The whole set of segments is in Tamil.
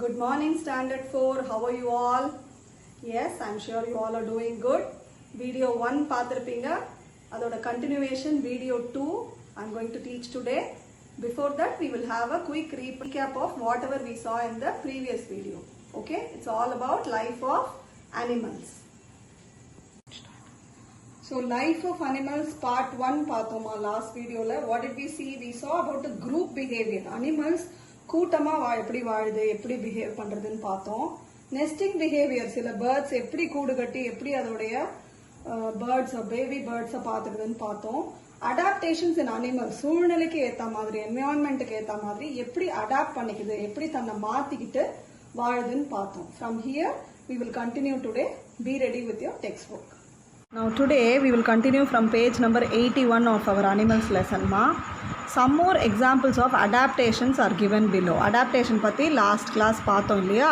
Good morning, Standard 4. How are you all? Yes, I'm sure you all are doing good. Video 1 பார்த்திருப்பீங்க. அதோட continuation video 2 I'm going to teach today. Before that, we will have a quick recap of whatever we saw in the previous video. Okay? It's all about life of animals. So, life of animals part 1 பார்த்தோமா last video ல. What did we see? We saw about the group behavior. Animals கூட்டமா எப்படி வாழுது, எப்படி பிஹேவ் பண்றதுன்னு பார்த்தோம். நெஸ்டிங் பிஹேவியர், சில பேர்ட்ஸ் எப்படி கூடு கட்டி எப்படி அதோடைய பேர்ட்ஸ் பேபி பேர்ட்ஸை பார்த்துக்குதுன்னு பார்த்தோம். அடாப்டேஷன்ஸ் இன் அனிமல், சூழ்நிலைக்கு ஏற்ற மாதிரி என்விரான்மெண்ட்டுக்கு ஏற்ற மாதிரி எப்படி அடாப்ட் பண்ணிக்குது, எப்படி தன்னை மாத்திக்கிட்டு வாழுதுன்னு பார்த்தோம். From here we will continue today. Be ready with your textbook. Now today we will continue from page number 81 of our animals lesson ma. Some more examples of adaptations are given below. Adaptation பத்தி last class பார்த்தோம் இல்லையா?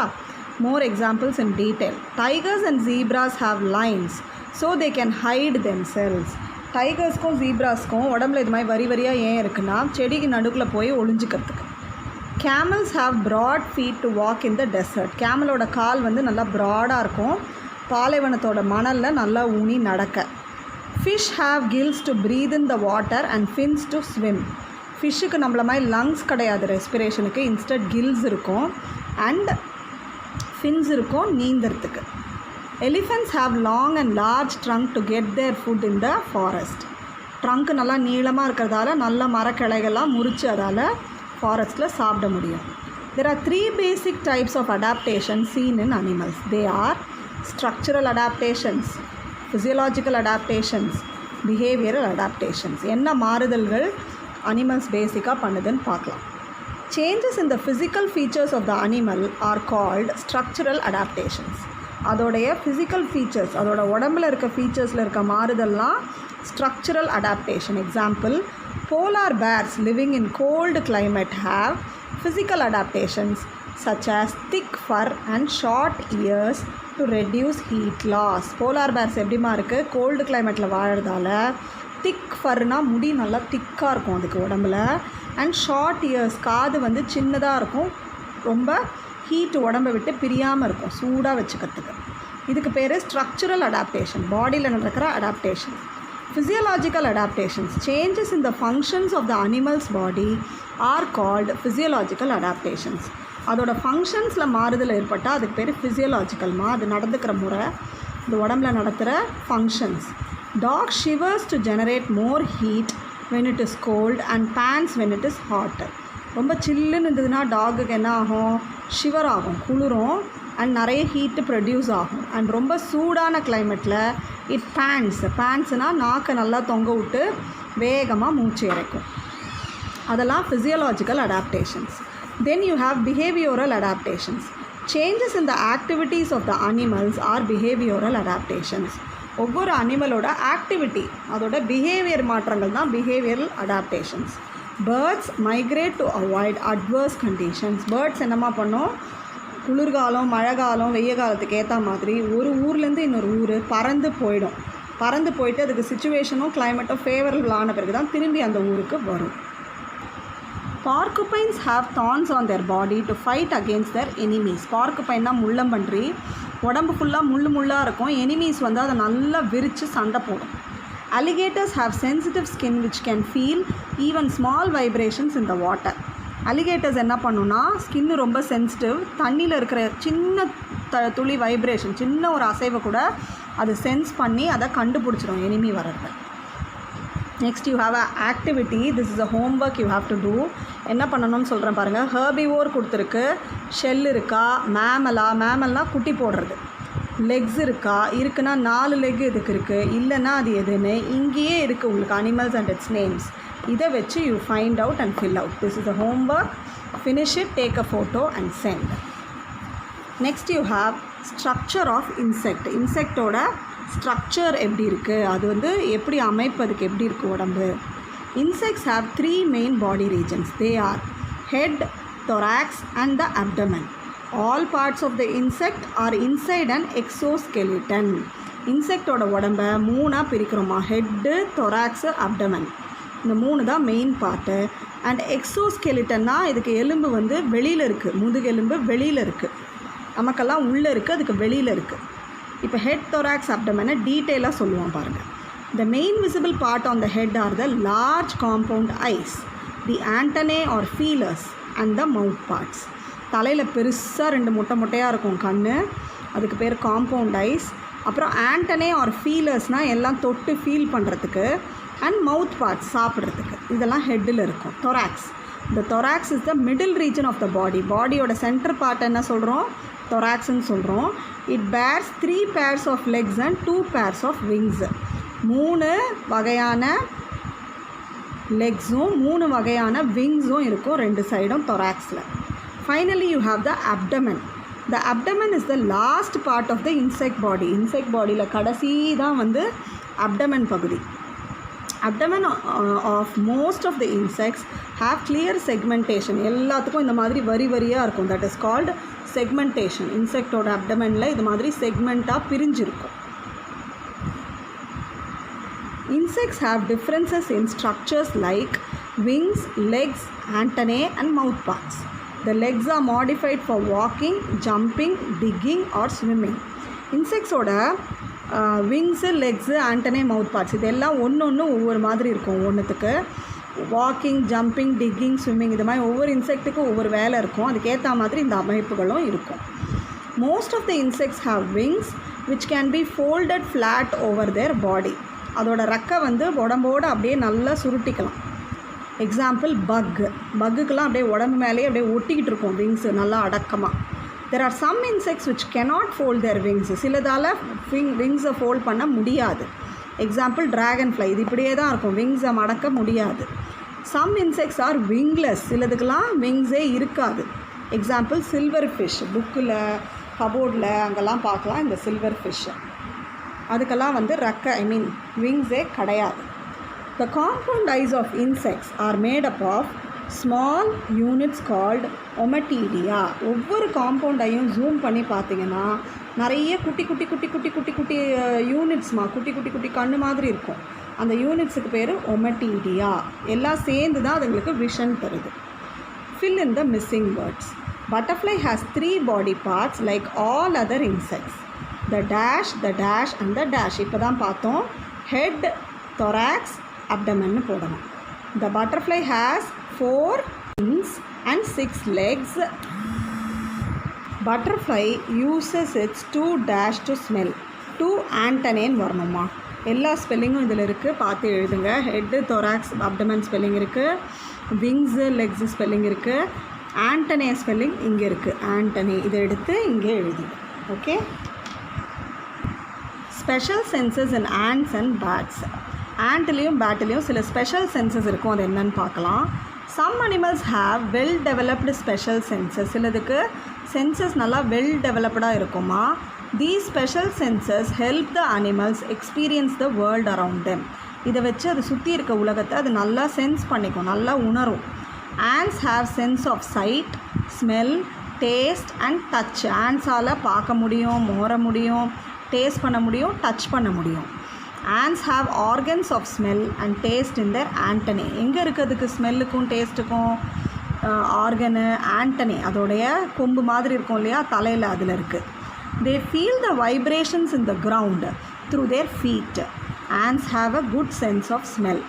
More examples in detail. Tigers and zebras have lines so they can hide themselves. டைகர்ஸ்க்கும் ஜீப்ராஸ்க்கும் உடம்புல இது மாதிரி வரி வரியாக ஏன் இருக்குன்னா செடிக்கு நடுக்குள்ளே போய் ஒளிஞ்சிக்கிறதுக்கு. Camels have broad feet to walk in the desert. கேமலோட கால் வந்து நல்லா ப்ராடாக இருக்கும், பாலைவனத்தோட மணலில் நல்லா ஊனி நடக்க. Fish have gills to breathe in the water and fins to swim. ஃபிஷ்ஷுக்கு நம்மள மாதிரி லங்ஸ் கிடையாது ரெஸ்பிரேஷனுக்கு, இன்ஸ்டட் கில்ஸ் இருக்கும் அண்ட் ஃபின்ஸ் இருக்கும் நீந்தறதுக்கு. Elephants have long and large trunk to get their food in the forest. Trunk நல்லா நீளமாக இருக்கிறதால நல்ல மரக்கிளைகள்லாம் முறித்து அதால் ஃபாரஸ்ட்டில் சாப்பிட முடியும். There are 3 basic types of adaptations seen in animals. They are structural adaptations, physiological adaptations, behavioral adaptations. என்ன மாறுதல்கள் அனிமல்ஸ் பேசிக்காக பண்ணுதுன்னு பார்க்கலாம். Changes in the physical features of the animal are called structural adaptations. அதோடைய ஃபிசிக்கல் ஃபீச்சர்ஸ், அதோட உடம்புல இருக்க ஃபீச்சர்ஸில் இருக்க மாறுதல்லாம் structural adaptation. Example, polar bears living in cold climate have physical adaptations such as thick fur and short ears to reduce heat loss. Polar bears எப்படிமா இருக்குது, கோல்டு கிளைமேட்டில் வாழறதால திக் ஃபர்னா முடி நல்லா திக்காக இருக்கும் அதுக்கு உடம்புல, அண்ட் ஷார்ட் இயர்ஸ் காது வந்து சின்னதாக இருக்கும், ரொம்ப ஹீட் உடம்பை விட்டு பிரியாமல் இருக்கும் சூடாக வச்சுக்கிறதுக்கு. இதுக்கு பேர் ஸ்ட்ரக்சரல் அடாப்டேஷன், பாடியில் நடக்கிற adaptation. Physiological adaptations, changes in the functions of the animals body are called physiological adaptations. அதோட ஃபங்க்ஷன்ஸில் மாறுதல் ஏற்பட்டால் அதுக்கு பேர் ஃபிசியலாஜிக்கல்மா, அது நடந்துக்கிற முறை, இந்த உடம்புல நடத்துகிற functions. Dog shivers to generate more heat when it is cold and pants when it is hot. ரொம்ப சில்லுன்னு இருந்ததுன்னா டாகுக்கு என்ன ஆகும், ஷிவர் ஆகும், குளிரும், அண்ட் நிறைய ஹீட்டு ப்ரொடியூஸ் ஆகும். அண்ட் ரொம்ப சூடான கிளைமேட்டில் இட் பேண்ட்ஸ்னால் நாக்கை நல்லா தொங்க விட்டு வேகமாக மூச்சு இறைக்கும். அதெல்லாம் physiological adaptations. Then you have behavioural adaptations. Changes in the activities of the animals are behavioural adaptations. ஒவ்வொரு அனிமலோட ஆக்டிவிட்டி, அதோட பிஹேவியர் மாற்றங்கள் தான் behavioural adaptations. Birds migrate to avoid adverse conditions. Birds என்னமா பண்ணும், குளிர்காலம் மழை காலம் வெய்ய காலத்துக்கு ஏற்ற மாதிரி ஒரு ஊர்லேருந்து இன்னொரு ஊர் பறந்து போயிட்டு அதுக்கு சுச்சுவேஷனும் கிளைமேட்டும் ஃபேவரபிள் ஆன பிறகு தான் திரும்பி அந்த ஊருக்கு வரும். Porcupines have thorns on their body to fight against their enemies. Porcupine முள்ளம்பன்றி, உடம்பு ஃபுல்லாக முள்ளாக இருக்கும், எனிமீஸ் வந்து அதை நல்லா விரித்து சண்டை போடும். Alligators have sensitive skin which can feel even small vibrations in the water. Alligators என்ன பண்ணுன்னா ஸ்கின்னு ரொம்ப சென்சிட்டிவ், தண்ணியில் இருக்கிற சின்ன துளி வைப்ரேஷன், சின்ன ஒரு அசைவை கூட அது சென்ஸ் பண்ணி அதை கண்டுபிடிச்சிடும் எனிமி வர்றது. Next you have a activity. This is a homework you have to do. என்ன பண்ணணும்னு சொல்கிறேன் பாருங்கள். ஹெர்பிவோர் கொடுத்துருக்கு, ஷெல் இருக்கா, மேமல்னால் குட்டி போடுறது, லெக்ஸ் இருக்குன்னா 4 லெக் இதுக்கு இருக்குது, இல்லைன்னா அது எதுன்னு இங்கேயே இருக்குது உங்களுக்கு அனிமல்ஸ் அண்ட் இட்ஸ் நேம்ஸ். இதை வச்சு you find out and fill out. This is a homework. Finish it, take a photo and send. Next you have structure of insect. இன்செக்டோட ஸ்ட்ரக்சர் எப்படி இருக்குது, அது வந்து எப்படி அமைப்பதுக்கு எப்படி இருக்குது உடம்பு. Insects have 3 main body regions. They are head, thorax and the abdomen. All parts of the insect are inside an exoskeleton. இன்செக்டோட உடம்பை 3ஆக பிரிக்கிறோமா, ஹெட்டு, தொராக்ஸு, அப்டமன். இந்த 3 தான் மெயின் பார்ட்டு. அண்ட் எக்ஸோஸ்கெலிட்டன்னா இதுக்கு எலும்பு வந்து வெளியில் இருக்குது, முதுகெலும்பு வெளியில் இருக்குது, நமக்கெல்லாம் உள்ளே இருக்குது, அதுக்கு வெளியில் இருக்குது. இப்போ ஹெட் thorax abdomen டீட்டெயிலாக சொல்லுவோம் பாருங்கள். The main visible part on the head are the large compound eyes, the antennae or feelers and the mouth parts. தலையில் பெருசாக 2 மொட்டையாக இருக்கும் கண், அதுக்கு பேர் காம்பவுண்ட் ஐஸ். அப்புறம் ஆண்டனே ஆர் ஃபீலர்ஸ்னால் எல்லாம் தொட்டு ஃபீல் பண்ணுறதுக்கு, அண்ட் மவுத் பார்ட்ஸ் சாப்பிட்றதுக்கு, இதெல்லாம் ஹெட்டில் இருக்கும். தொராக்ஸ், இந்த thorax is the middle region of the body. பாடியோட சென்டர் பார்ட் என்ன சொல்கிறோம்? தொராக்ஸ்ன்னு சொல்கிறோம். It bears 3 pairs of legs and 2 pairs of wings. 3 வகையான லெக்ஸும் 3 வகையான விங்ஸும் இருக்கும் 2 சைடும் தொராக்ஸில். Finally you have the abdomen. The abdomen is the last part of the insect body. Insect bodyயில் கடைசி தான் வந்து abdomen பகுதி. Abdomen of most of the insects have clear segmentation. எல்லாத்துக்கும் இந்த மாதிரி வரி வரியாக இருக்கும். That is called segmentation. இன்செக்டோட abdomenல இது மாதிரி செக்மெண்ட்டாக பிரிஞ்சிருக்கும். Insects have differences in structures like wings, legs, antennae and mouth parts. The legs are modified for walking, jumping, digging or swimming. இன்செக்ட்ஸோட wings, legs, antennae, mouth parts இதெல்லாம் ஒன்று ஒவ்வொரு மாதிரி இருக்கும். ஒன்றுத்துக்கு வாக்கிங், ஜம்பிங், டிக்கிங், ஸ்விம்மிங் இது மாதிரி ஒவ்வொரு இன்செக்ட்டுக்கும் ஒவ்வொரு வேலை இருக்கும். அதுக்கேற்ற மாதிரி இந்த அமைப்புகளும் இருக்கும். Most of the insects have wings which can be folded flat over their body. அதோட ரெக்கை வந்து உடம்போடு அப்படியே நல்லா சுருட்டிக்கலாம். எக்ஸாம்பிள் பக்குக்கெலாம் அப்படியே உடம்பு மேலேயே அப்படியே ஒட்டிக்கிட்டு இருக்கும் விங்ஸு நல்லா அடக்கமாக. There are some insects which cannot fold their wings. சிலதால் விங்ஸை ஃபோல்ட் பண்ண முடியாது. எக்ஸாம்பிள் ட்ராகன் ஃப்ளை, இது இப்படியே தான் இருக்கும், விங்ஸை மடக்க முடியாது. சம் இன்செக்ட்ஸ் ஆர் விங்லெஸ், சிலதுக்கெலாம் விங்ஸே இருக்காது. எக்ஸாம்பிள் சில்வர் ஃபிஷ், புக்கில் கபோர்டில் அங்கெல்லாம் பார்க்கலாம் இந்த சில்வர் ஃபிஷ்ஷை. அதுக்கெல்லாம் வந்து ரெக்கை விங்ஸே கிடையாது. The compound eyes of insects are made up of small units called ommatidia. ஒவ்வொரு காம்பவுண்ட் ஐயும் ஜூம் பண்ணி பார்த்தீங்கன்னா நிறைய குட்டி குட்டி குட்டி குட்டி குட்டி குட்டி யூனிட்ஸ்மா, குட்டி குட்டி குட்டி கண்ணு மாதிரி இருக்கும். அந்த யூனிட்ஸுக்கு பேர் ommatidia. எல்லாம் சேர்ந்து தான் அதுங்களுக்கு விஷன் தருது. Fill in the missing words. Butterfly has 3 body parts like all other insects. The dash and the dash. இப்போ தான் பார்த்தோம். Head, thorax, abdomen போடணும். The butterfly has 4 wings and 6 legs. Butterfly uses its 2 dash to smell. 2 antennae வரணுமா? எல்லா ஸ்பெல்லிங்கும் இதில் இருக்குது, பார்த்து எழுதுங்க. ஹெட்டு, thorax, abdomen ஸ்பெல்லிங் இருக்குது, விங்ஸு, லெக்ஸு ஸ்பெல்லிங் இருக்குது, ஆண்டனே ஸ்பெல்லிங் இங்கே இருக்குது. ஆண்டனே இதை எடுத்து இங்கே எழுதுங்க. Okay. Special senses in ants and bats. ஆண்ட்லேயும் பேட்லேயும் சில ஸ்பெஷல் சென்சஸ் இருக்கும், அது என்னன்னு பார்க்கலாம். Some animals have well developed special senses. சிலதுக்கு சென்சஸ் நல்லா வெல் டெவலப்டாக இருக்குமா. These special senses help the animals experience the world around them. இதை வச்சு அது சுற்றி இருக்க உலகத்தை அது நல்லா சென்ஸ் பண்ணிக்கும், நல்லா உணரும். ants have sense of sight, smell, taste and touch. ஆண்ட்ஸால் பார்க்க முடியும், மோர முடியும், டேஸ்ட் பண்ண முடியும், டச் பண்ண முடியும். ants have organs of smell and taste in their antennae. எங்கே இருக்கிறதுக்கு ஸ்மெல்லுக்கும் டேஸ்ட்டுக்கும் ஆர்கனு ஆண்டனே, அதோடைய கொம்பு மாதிரி இருக்கும் இல்லையா, தலையில் அதில் இருக்குது. they feel the vibrations in the ground through their feet. ants have a good sense of smell.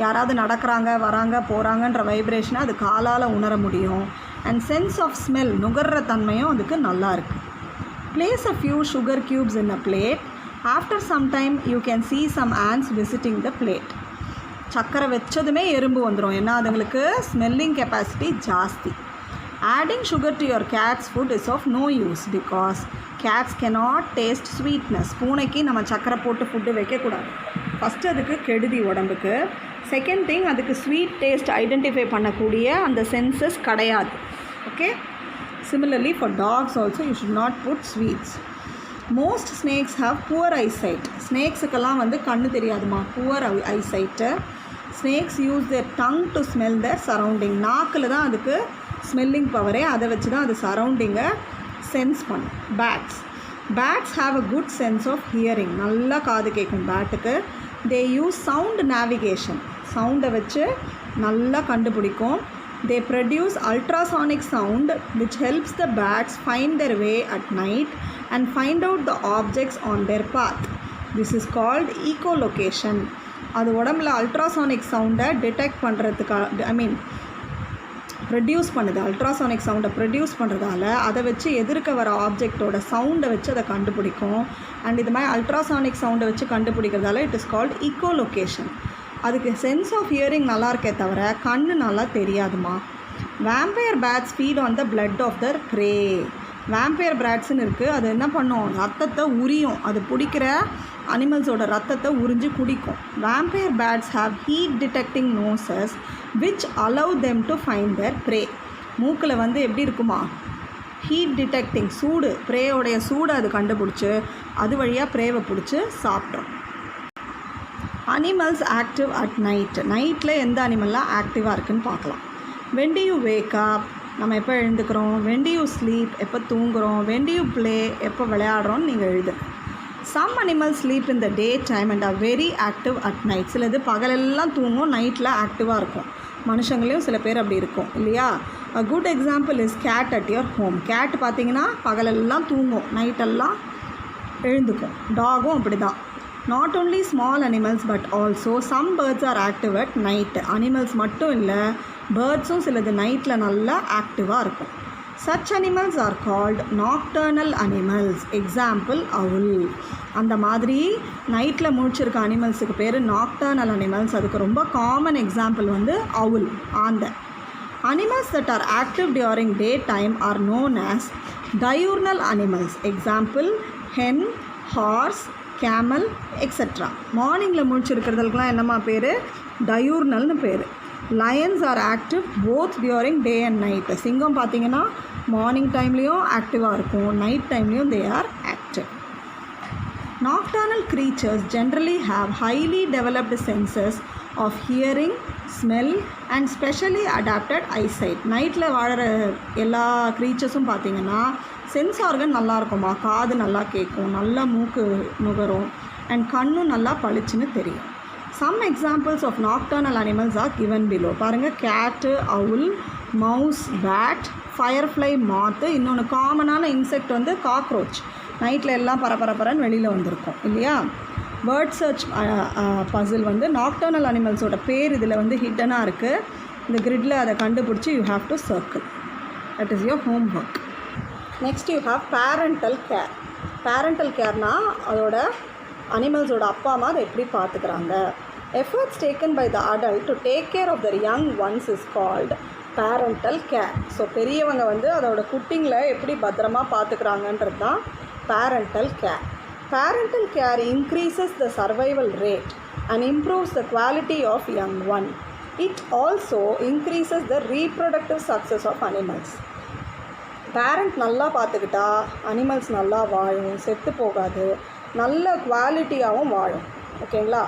யாராவது நடக்கிறாங்க, வராங்க, போகிறாங்கன்ற வைப்ரேஷனை அது காலால் உணர முடியும். அண்ட் சென்ஸ் ஆஃப் ஸ்மெல், நுகர்ற தன்மையும் அதுக்கு நல்லா இருக்குது. place a few sugar cubes in a plate. After some time you can see some ants visiting the plate. சக்கரை வச்சதுமே எறும்பு வந்துடும், ஏன்னா அதுங்களுக்கு ஸ்மெல்லிங் கெப்பாசிட்டி ஜாஸ்தி. adding sugar to your cat's food is of no use because cats cannot taste sweetness. பூனைக்கு நம்ம சக்கரை போட்டு ஃபுட்டு வைக்கக்கூடாது. ஃபஸ்ட்டு அதுக்கு கெடுதி உடம்புக்கு. செகண்ட் திங், அதுக்கு ஸ்வீட் டேஸ்ட் ஐடென்டிஃபை பண்ணக்கூடிய அந்த சென்சஸ் கிடையாது. Okay. Similarly for dogs also you should not put sweets. Most snakes have poor eyesight. ஸ்னேக்ஸுக்கெல்லாம் வந்து கண்ணு தெரியாதுமா, poor eyesight. Snakes use their tongue to smell their surrounding. நாக்கில் தான் அதுக்கு ஸ்மெல்லிங் பவரே, அதை வச்சு தான் அது சரௌண்டிங்கை சென்ஸ் பண்ணும். Bats have a good sense of hearing. நல்லா காது கேட்கும் பேட்டுக்கு. They use sound navigation. சவுண்டை வச்சு நல்லா கண்டுபிடிக்கும். They produce ultrasonic sound which helps the bats find their way at night and find out the objects on their path. This is called echolocation. அது உடம்புல அல்ட்ராசானிக் சவுண்டை டிடெக்ட் பண்ணுறதுக்காக ப்ரொடியூஸ் பண்ணுது. அல்ட்ராசானிக் சவுண்டை ப்ரொடியூஸ் பண்ணுறதால அதை வச்சு எதிர்க்க வர ஆப்ஜெக்டோட சவுண்டை வச்சு அதை கண்டுபிடிக்கும். அண்ட் இது மாதிரி அல்ட்ராசானிக் சவுண்டை வச்சு கண்டுபிடிக்கிறதால இட் இஸ் கால்ட் ஈக்கோலொகேஷன். அதுக்கு சென்ஸ் ஆஃப் ஹியரிங் நல்லா இருக்கே தவிர கண்ணு நல்லா தெரியாதுமா. Vampire bats feed on the blood of their prey. Vampire பேட்ஸ்ன்னு இருக்குது, அது என்ன பண்ணும், ரத்தத்தை உரியும். அது பிடிக்கிற அனிமல்ஸோட ரத்தத்தை உறிஞ்சி குடிக்கும். Vampire bats have heat detecting noses which allow them to find their prey. மூக்கில் வந்து எப்படி இருக்குமா, ஹீட் டிடெக்டிங், சூடு, ப்ரேயோடைய சூடு அது கண்டுபிடிச்சி அது வழியாக ப்ரேவை பிடிச்சி சாப்பிட்றோம். Animals active at night. நைட்டில் எந்த அனிமல்லாம் ஆக்டிவாக இருக்குதுன்னு பார்க்கலாம். when do you wake up, நம்ம எப்போ எழுந்துக்கிறோம். when do you sleep, எப்போ தூங்குகிறோம். when do you play, எப்போ விளையாடுறோன்னு நீங்கள் எழுது. some animals sleep in the day time and are very active at night. சிலது பகலெல்லாம் தூங்கும், நைட்டில் ஆக்டிவாக இருக்கும். மனுஷங்களையும் சில பேர் அப்படி இருக்கும் இல்லையா. a good example is cat at your home. Cat பார்த்தீங்கன்னா பகலெல்லாம் தூங்கும், நைட்டெல்லாம் எழுந்துக்கும். டாகும் அப்படி தான். not only small animals but also some birds are active at night. animals மட்டும் இல்லை, பேர்ட்ஸும் சிலது நைட்டில் நல்லா ஆக்டிவாக இருக்கும். such animals are called nocturnal animals. example owl. அந்த மாதிரி நைட்டில் முழிச்சிருக்க அனிமல்ஸுக்கு பேர் nocturnal animals. அதுக்கு ரொம்ப காமன் எக்ஸாம்பிள் வந்து owl, ஆந்தை. animals that are active during daytime are known as diurnal animals. example hen, horse, camel etcetera. மார்னிங்கில் முழிச்சிருக்கிறதுக்கெலாம் என்னம்மா பேர், டயூர்னல்னு பேர். Lions are active both during day and night. சிங்கம் பார்த்திங்கன்னா மார்னிங் டைம்லேயும் ஆக்டிவாக இருக்கும், நைட் டைம்லேயும் they are active. Nocturnal creatures generally have highly developed senses of hearing, smell and specially adapted eyesight. நைட்டில் வாழற எல்லா க்ரீச்சர்ஸும் பார்த்திங்கன்னா சென்ஸ் ஆர்கன் நல்லா இருக்குமா, காது நல்லா கேட்கும், நல்லா மூக்கு நுகரும் அண்ட் கண்ணும் நல்லா பளிச்சுன்னு தெரியும். Some examples of nocturnal animals are given below. பாருங்கள், கேட்டு, அவுல், மவுஸ், பேட், ஃபயர்ஃப்ளை, மாத்து. இன்னொன்று காமனான இன்செக்ட் வந்து காக்ரோச். நைட்டில் எல்லாம் பரபரன்னு வெளியில் வந்திருக்கும் இல்லையா. பேர்ட் சர்ச் பசில் வந்து நாக்டர்னல் அனிமல்ஸோட பேர் இதில் வந்து ஹிட்டனாக இருக்குது. இந்த கிரிட்டில் அதை கண்டுபிடிச்சி you have to circle. That is your homework. Next you have parental care. Parental கேர்னால் அதோட அனிமல்ஸோட அப்பா அம்மா அதை எப்படி பார்த்துக்கிறாங்க. Efforts taken by the adult to take care of their young ones is called parental care. So பெரியவங்க வந்து அதோட குட்டிங்களை எப்படி பத்திரமா பார்த்துக்கிறாங்கன்றது தான் parental care. Parental care increases the survival rate and improves the quality of young one. It also increases the reproductive success of animals. Parent நல்லா பார்த்துக்கிட்டா அனிமல்ஸ் நல்லா வாழும், செத்து போகாது, நல்ல குவாலிட்டியாகவும் வாழும். ஓகேங்களா.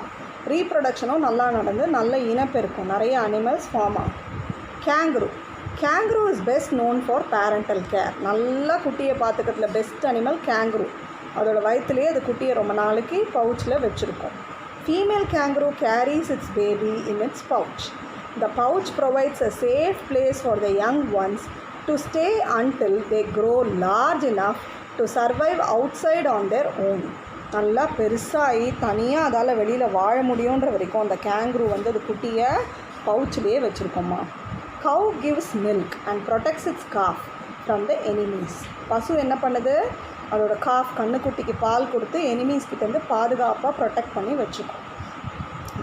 ரீப்ரொடக்ஷனும் நல்லா நடந்து நல்ல இனப்பெருக்கும், நிறைய அனிமல்ஸ் ஃபார்ம் ஆகும். Kangaroo is best known for parental care. நல்லா குட்டியை பார்த்துக்கிறதுல பெஸ்ட் அனிமல் கேங்க்ரூ. அதோட வயிற்றுலேயே அது குட்டியை ரொம்ப நாளைக்கு பவுச்சில் வச்சுருக்கோம். Female kangaroo carries it's baby in it's pouch. The pouch provides a safe place for the young once to stay until they grow large enough to survive outside on their own. நல்லா பெருசாகி தனியாக அதால் வெளியில் வாழ முடியுன்ற வரைக்கும் அந்த கேங்க்ரூ வந்து அது குட்டியை பவுச்சிலேயே வச்சுருக்கோம்மா. cow gives milk and protects its calf from the enemies. பசு என்ன பண்ணுது, அதோட காஃப் கண்ணுக்குட்டிக்கு பால் கொடுத்து எனிமீஸ் கிட்டேருந்து பாதுகாப்பாக ப்ரொடெக்ட் பண்ணி வச்சுக்கும்.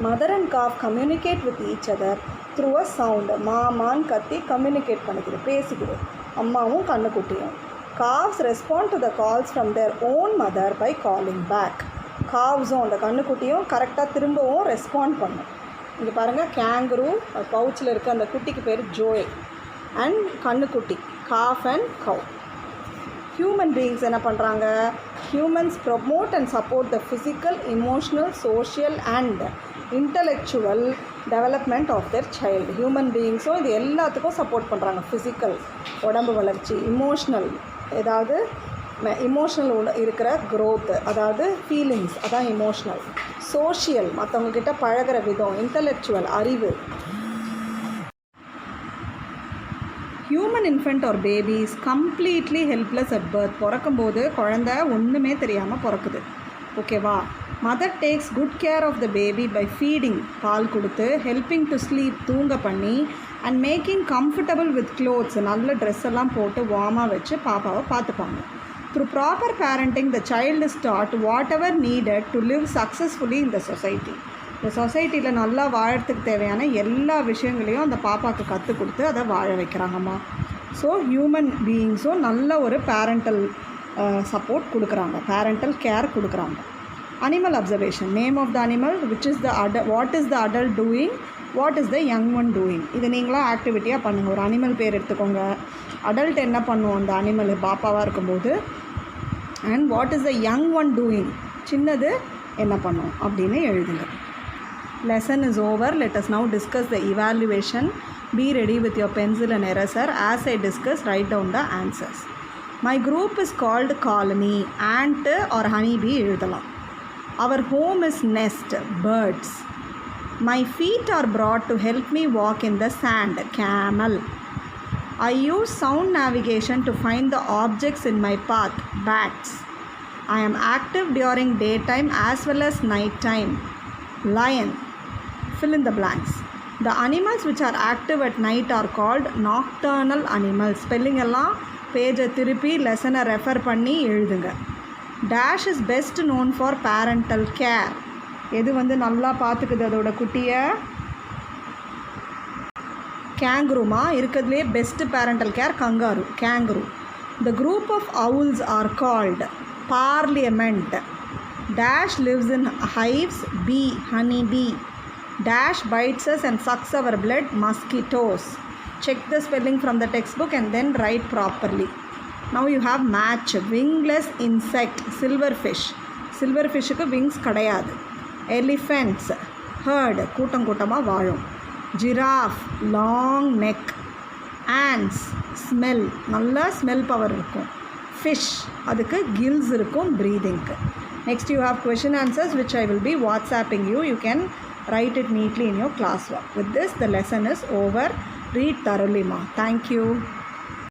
Mother and calf communicate with each other through a sound. மாமான்னு கத்தி கம்யூனிகேட் பண்ணிக்குது, பேசிக்குது அம்மாவும் கண்ணுக்குட்டியும். Cows respond to the calls from their own mother by calling back. காவ்ஸும் அந்த கண்ணுக்குட்டியும் கரெக்டாக திரும்பவும் ரெஸ்பாண்ட் பண்ணும். இங்கே பாருங்கள், கேங்க்ரூ பவுச்சில் இருக்க அந்த குட்டிக்கு பேர் ஜோய் அண்ட் கண்ணுக்குட்டி calf and cow. Human beings என்ன பண்ணுறாங்க, humans promote and support the physical, emotional, social and intellectual development of their child. Human பீயிங்ஸும் இது எல்லாத்துக்கும் சப்போர்ட் பண்ணுறாங்க. ஃபிசிக்கல் உடம்பு வளர்ச்சி, இமோஷ்னல் ஏதாவது இமோஷனல் இருக்கிற growth, அதாவது ஃபீலிங்ஸ், அதான் இமோஷ்னல். சோஷியல், மற்றவங்கக்கிட்ட பழகிற விதம். இன்டலெக்சுவல், அறிவு. Human infant or baby is completely helpless at birth. பிறக்கும்போது குழந்தை ஒன்றுமே தெரியாமல் பிறக்குது. ஓகேவா? Mother takes good care of the baby by feeding, பால் கொடுத்து, ஹெல்பிங் டு ஸ்லீப், தூங்க பண்ணி, and making comfortable with clothes, நல்ல ட்ரெஸ் எல்லாம் போட்டு வார்மாக வச்சு பாப்பாவை பார்த்துப்பாங்க. Through proper parenting the child is taught whatever needed to live successfully in the society. இந்த சொசைட்டியில் நல்லா வாழறதுக்கு தேவையான எல்லா விஷயங்களையும் அந்த பாப்பாவுக்கு கற்றுக் கொடுத்து அதை வாழ வைக்கிறாங்கம்மா. ஸோ ஹியூமன் பீயிங்ஸும் நல்ல ஒரு பேரண்டல் சப்போர்ட் கொடுக்குறாங்க, பேரண்டல் கேர் கொடுக்குறாங்க. Animal observation. Name of the animal, which is the what is the adult doing, what is the young one doing. இது நீங்களாம் ஆக்டிவிட்டியாக பண்ணுங்கள். ஒரு அனிமல் பேர் எடுத்துக்கோங்க. அடல்ட் என்ன பண்ணுவோம் அந்த அனிமல் பாப்பாவாக இருக்கும்போது, and what is the young one doing, சின்னது என்ன பண்ணும் அப்படின்னு எழுதுங்க. Lesson is over. Let us now discuss the evaluation. Be ready with your pencil and eraser. As I discuss, write down the answers. My group is called colony. Ant or honeybee எழுதலாம். Our home is nest, birds. My feet are brought to help me walk in the sand, camel. I use sound navigation to find the objects in my path, bats. I am active during daytime as well as night time, lion. Fill in the blanks. The animals which are active at night are called nocturnal animals. Spelling எல்லாம் பேஜை திருப்பி லெசனை ரெஃபர் பண்ணி எழுதுங்க. Dash is best known for parental care. எது வந்து நல்லா பார்த்துக்குது அதோட குட்டியை? கேங்குருமா. இருக்கிறதுலே best parental care kangaroo, kangaroo. The group of owls are called parliament. Dash lives in hives, bee, honey bee. Dash bites us and sucks our blood, mosquitoes. Check the spelling from the textbook and then write properly. Now you have match. Wingless insect, silverfish. Silverfishக்கு wings கிடையாது. Elephants, herd, கூட்டம் கூட்டமாக வாழும். Giraffe, long neck. Ants, smell, நல்ல ஸ்மெல் பவர் இருக்கும். Fish, அதுக்கு gills இருக்கும் breathingக்கு. Next you have question answers which I will be WhatsApping you. You can write it neatly in your classwork. With this, the lesson is over. Read thoroughly, ma. Thank you.